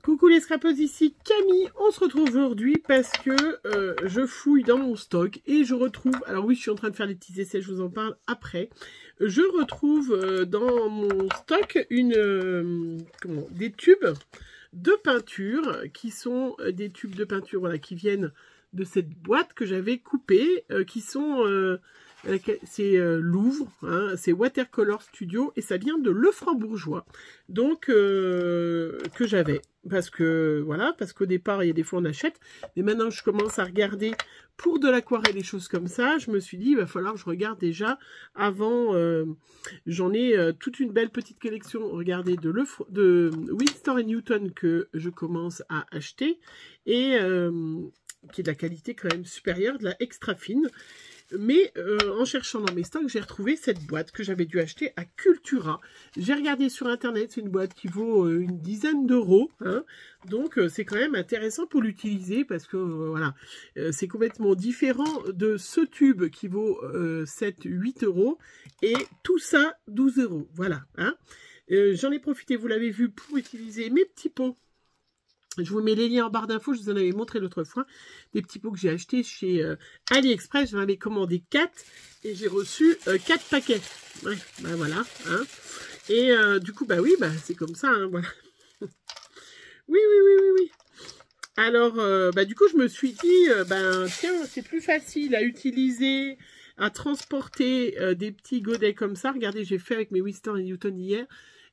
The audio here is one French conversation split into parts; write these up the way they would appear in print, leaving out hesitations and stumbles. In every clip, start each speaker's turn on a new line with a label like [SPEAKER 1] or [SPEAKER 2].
[SPEAKER 1] Coucou les scrapeuses, ici Camille. On se retrouve aujourd'hui parce que je fouille dans mon stock et je retrouve, alors oui je suis en train de faire des petits essais, je vous en parle après. Je retrouve dans mon stock des tubes de peinture qui sont des tubes de peinture voilà, qui viennent de cette boîte que j'avais coupée, qui sont... c'est Louvre, hein, c'est Watercolor Studio et ça vient de Lefranc-Bourgeois, donc que j'avais parce que voilà, parce qu'au départ il y a des fois on achète, mais maintenant je commence à regarder pour de l'aquarelle et des choses comme ça. Je me suis dit il va falloir que je regarde déjà avant. J'en ai toute une belle petite collection, regardez, de Winsor & Newton que je commence à acheter et qui est de la qualité quand même supérieure, de la extra fine. Mais en cherchant dans mes stocks, j'ai retrouvé cette boîte que j'avais dû acheter à Cultura. J'ai regardé sur internet, c'est une boîte qui vaut une dizaine d'euros. Hein. Donc c'est quand même intéressant pour l'utiliser parce que voilà, c'est complètement différent de ce tube qui vaut 7-8 euros. Et tout ça, 12 euros. Voilà. Hein. J'en ai profité, vous l'avez vu, pour utiliser mes petits pots. Je vous mets les liens en barre d'infos, je vous en avais montré l'autre fois. Des petits pots que j'ai achetés chez AliExpress. J'en avais commandé 4 et j'ai reçu 4 paquets. Ouais, ben voilà. Hein. Et du coup, bah oui, bah, c'est comme ça. Hein, voilà. Oui. Alors, bah, du coup, je me suis dit, ben tiens, c'est plus facile à utiliser, à transporter des petits godets comme ça. Regardez, j'ai fait avec mes Winsor & Newton hier,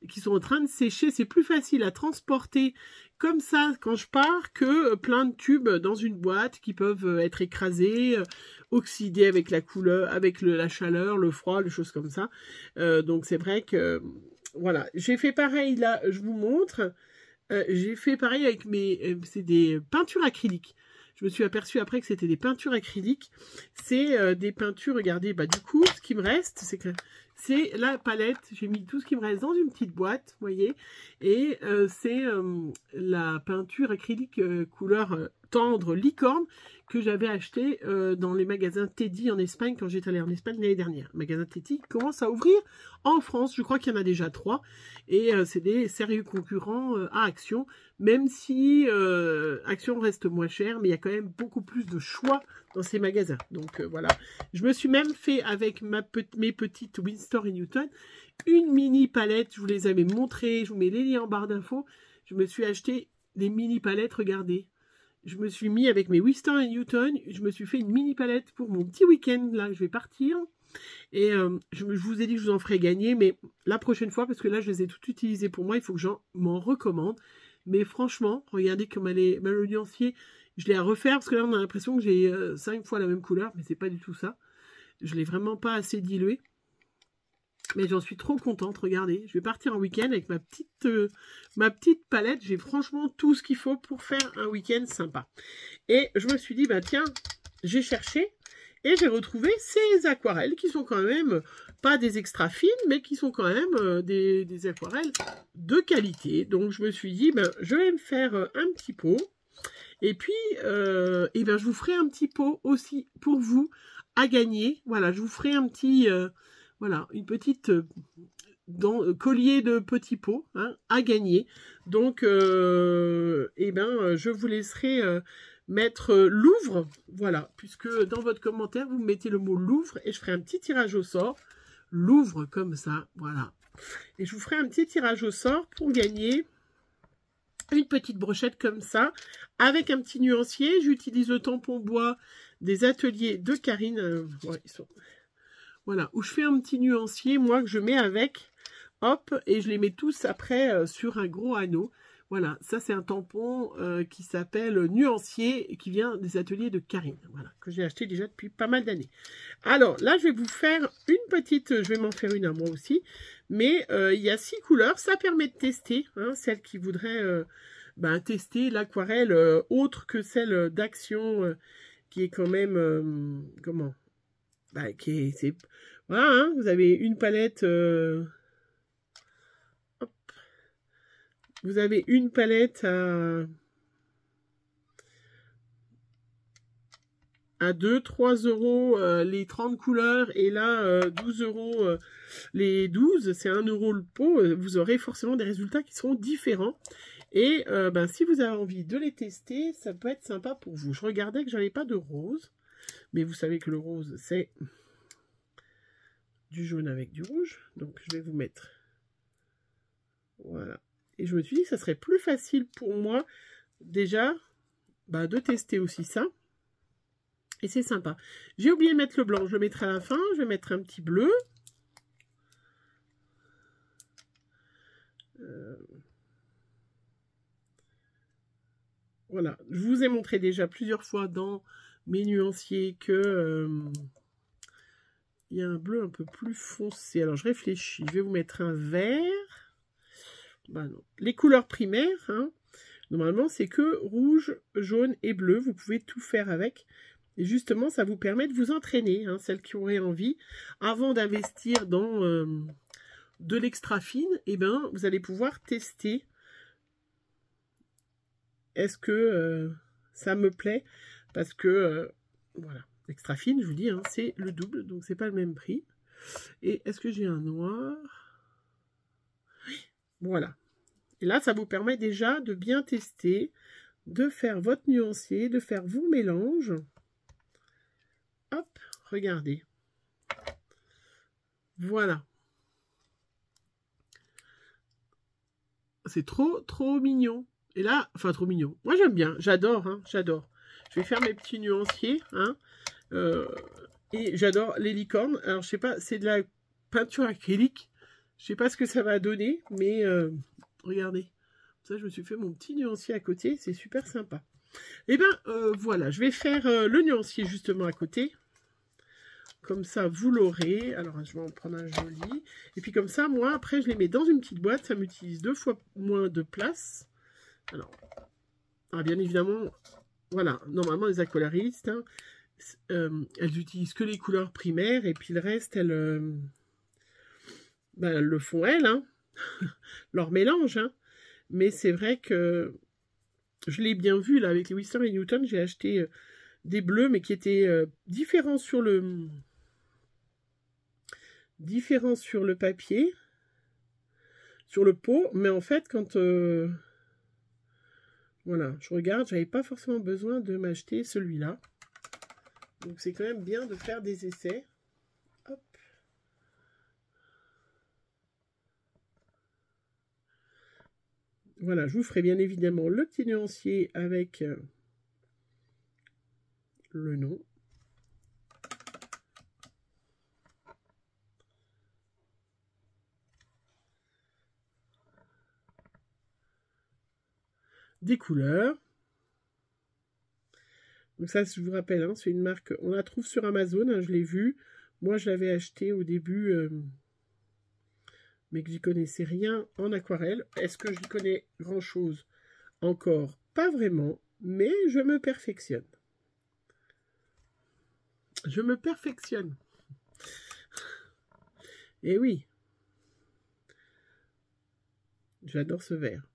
[SPEAKER 1] qui sont en train de sécher. C'est plus facile à transporter comme ça quand je pars que plein de tubes dans une boîte qui peuvent être écrasés, oxydés avec la couleur, avec la chaleur, le froid, les choses comme ça. Donc c'est vrai que voilà, j'ai fait pareil là, je vous montre. J'ai fait pareil avec c'est des peintures acryliques. Je me suis aperçue après que c'était des peintures acryliques. C'est des peintures, regardez, bah du coup, ce qui me reste, c'est que c'est la palette. J'ai mis tout ce qui me reste dans une petite boîte, vous voyez. Et c'est la peinture acrylique couleur tendre licorne que j'avais acheté dans les magasins Teddy en Espagne quand j'étais allée en Espagne l'année dernière. Le magasin Teddy commence à ouvrir en France. Je crois qu'il y en a déjà 3. Et c'est des sérieux concurrents à Action. Même si Action reste moins cher, mais il y a quand même beaucoup plus de choix dans ces magasins. Donc voilà. Je me suis même fait avec mes petites Winsor & Newton une mini palette. Je vous les avais montrées. Je vous mets les liens en barre d'infos. Je me suis acheté des mini palettes. Regardez. Je me suis mis avec mes Winsor & Newton. Je me suis fait une mini palette pour mon petit week-end. Là, je vais partir. Et je vous ai dit que je vous en ferai gagner. Mais la prochaine fois, parce que là, je les ai toutes utilisées pour moi. Il faut que j'en m'en recommande. Mais franchement, regardez comme elle est, le nuancier, je l'ai à refaire parce que là on a l'impression que j'ai 5 fois la même couleur, mais c'est pas du tout ça. Je l'ai vraiment pas assez dilué. Mais j'en suis trop contente, regardez. Je vais partir en week-end avec ma petite palette. J'ai franchement tout ce qu'il faut pour faire un week-end sympa. Et je me suis dit, bah tiens, j'ai cherché et j'ai retrouvé ces aquarelles qui sont quand même pas des extra fines, mais qui sont quand même des aquarelles de qualité. Donc je me suis dit, ben, je vais me faire un petit pot. Et puis, et ben, je vous ferai un petit pot aussi pour vous à gagner. Voilà, je vous ferai un petit, voilà, une petite collier de petits pots hein, à gagner. Donc, et ben, je vous laisserai mettre Louvre, voilà, puisque dans votre commentaire, vous mettez le mot Louvre et je ferai un petit tirage au sort. Louvre comme ça, voilà. Et je vous ferai un petit tirage au sort pour gagner une petite brochette comme ça, avec un petit nuancier. J'utilise le tampon bois des ateliers de Karine. Ouais, voilà, où je fais un petit nuancier, moi, que je mets avec, hop, et je les mets tous après sur un gros anneau. Voilà, ça c'est un tampon qui s'appelle Nuancier et qui vient des ateliers de Karine, voilà, que j'ai acheté déjà depuis pas mal d'années. Alors là, je vais vous faire une petite, je vais m'en faire une à moi aussi, mais il y a 6 couleurs, ça permet de tester, hein, celles qui voudraient tester l'aquarelle autre que celle d'Action, qui est quand même, comment, voilà, hein, vous avez une palette... Vous avez une palette à 2-3 euros les 30 couleurs et là 12 euros les 12, c'est 1 euro le pot. Vous aurez forcément des résultats qui seront différents. Et ben, si vous avez envie de les tester, ça peut être sympa pour vous. Je regardais que j'avais pas de rose, mais vous savez que le rose, c'est du jaune avec du rouge. Donc, je vais vous mettre... Voilà. Et je me suis dit que ça serait plus facile pour moi, déjà, bah, de tester aussi ça. Et c'est sympa. J'ai oublié de mettre le blanc. Je le mettrai à la fin. Je vais mettre un petit bleu. Voilà. Je vous ai montré déjà plusieurs fois dans mes nuanciers que il y a un bleu un peu plus foncé. Alors, je réfléchis. Je vais vous mettre un vert. Bah non. Les couleurs primaires, hein, normalement, c'est que rouge, jaune et bleu. Vous pouvez tout faire avec. Et justement, ça vous permet de vous entraîner, hein, celles qui auraient envie, avant d'investir dans de l'extra fine, eh ben, vous allez pouvoir tester. Est-ce que ça me plaît? Parce que, voilà, l'extra fine, je vous dis, hein, c'est le double, donc c'est pas le même prix. Et est-ce que j'ai un noir? Voilà. Et là, ça vous permet déjà de bien tester, de faire votre nuancier, de faire vos mélanges. Hop, regardez. Voilà. C'est trop, trop mignon. Et là, enfin, trop mignon. Moi, j'aime bien. J'adore, hein, j'adore. Je vais faire mes petits nuanciers, hein. Et j'adore les licornes. Alors, je sais pas, c'est de la peinture acrylique. Je sais pas ce que ça va donner, mais regardez. Ça, je me suis fait mon petit nuancier à côté. C'est super sympa. Et bien, voilà. Je vais faire le nuancier justement à côté. Comme ça, vous l'aurez. Alors, je vais en prendre un joli. Et puis comme ça, moi, après, je les mets dans une petite boîte. Ça m'utilise 2 fois moins de place. Alors, bien évidemment, voilà. Normalement, les aquarellistes, hein, elles utilisent que les couleurs primaires. Et puis le reste, elles le font elles, hein. Leur mélange, hein. Mais c'est vrai que je l'ai bien vu, là, avec les Winston & Newton. J'ai acheté des bleus, mais qui étaient différents sur le papier, sur le pot, mais en fait, quand voilà, je regarde, j'avais pas forcément besoin de m'acheter celui-là. Donc, c'est quand même bien de faire des essais. Hop. Voilà, je vous ferai bien évidemment le petit nuancier avec le nom. Des couleurs. Donc ça, je vous rappelle, hein, c'est une marque, on la trouve sur Amazon, hein, je l'ai vue. Moi, je l'avais acheté au début, mais que j'y connaissais rien en aquarelle. Est-ce que j'y connais grand-chose? Encore pas vraiment, mais je me perfectionne. Je me perfectionne. Et oui. J'adore ce vert.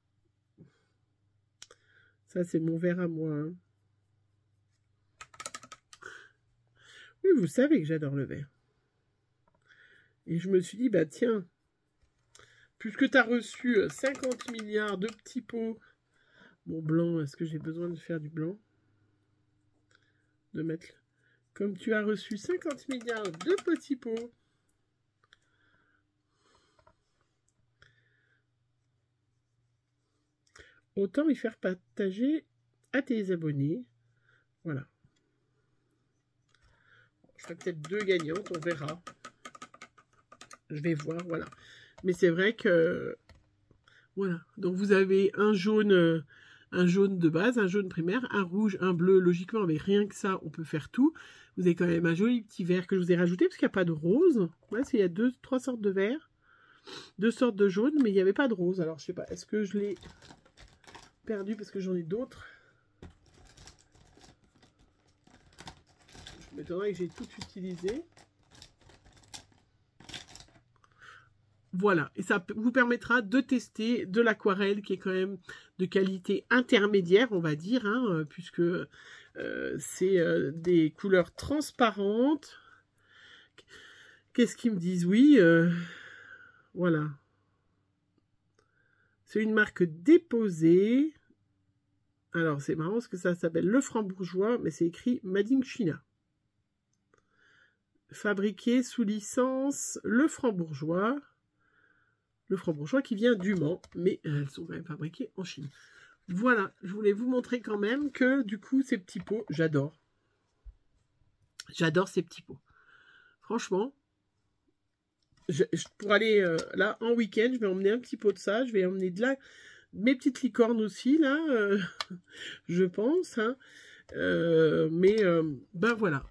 [SPEAKER 1] Ça, c'est mon verre à moi. Hein. Oui, vous savez que j'adore le vert. Et je me suis dit, bah tiens, puisque tu as reçu 50 milliards de petits pots, bon, blanc, est-ce que j'ai besoin de faire du blanc? De mettre... Comme tu as reçu 50 milliards de petits pots, autant les faire partager à tes abonnés. Voilà. Je ferai peut-être 2 gagnantes, on verra. Je vais voir, voilà. Mais c'est vrai que... Voilà. Donc, vous avez un jaune de base, un jaune primaire, un rouge, un bleu. Logiquement, avec rien que ça, on peut faire tout. Vous avez quand même un joli petit vert que je vous ai rajouté, parce qu'il n'y a pas de rose. Ouais, il y a 3 sortes de verts. 2 sortes de jaune, mais il n'y avait pas de rose. Alors, je sais pas, est-ce que je l'ai perdu parce que j'en ai d'autres? Je m'étonnerais que j'ai tout utilisé. Voilà, et ça vous permettra de tester de l'aquarelle qui est quand même de qualité intermédiaire, on va dire, hein, puisque c'est des couleurs transparentes. Qu'est-ce qu'ils me disent? Oui, voilà. C'est une marque déposée. Alors, c'est marrant parce que ça s'appelle Le Franc-Bourgeois, mais c'est écrit Made in China. Fabriqué sous licence Le Franc-Bourgeois. Le Franc-Bourgeois qui vient du Mans, mais elles sont quand même fabriquées en Chine. Voilà, je voulais vous montrer quand même que du coup, ces petits pots, j'adore. J'adore ces petits pots. Franchement, pour aller là en week-end, je vais emmener un petit pot de ça. Je vais emmener de là mes petites licornes aussi, là, je pense. Hein. Ben voilà.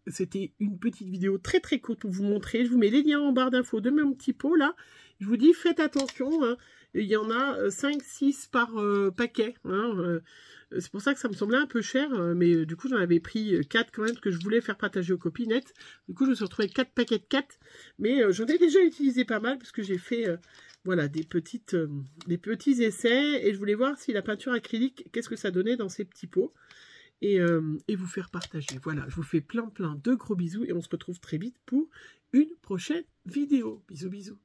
[SPEAKER 1] C'était une petite vidéo très très courte pour vous montrer. Je vous mets les liens en barre d'infos de mon petit pot là. Je vous dis, faites attention. Hein. Il y en a 5-6 par paquet. Hein. C'est pour ça que ça me semblait un peu cher. Mais du coup, j'en avais pris 4 quand même que je voulais faire partager aux copinettes. Du coup, je me suis retrouvée avec 4 paquets de 4. Mais j'en ai déjà utilisé pas mal parce que j'ai fait voilà, des petits essais. Et je voulais voir si la peinture acrylique, qu'est-ce que ça donnait dans ces petits pots. Et vous faire partager. Voilà, je vous fais plein de gros bisous et on se retrouve très vite pour une prochaine vidéo. Bisous, bisous.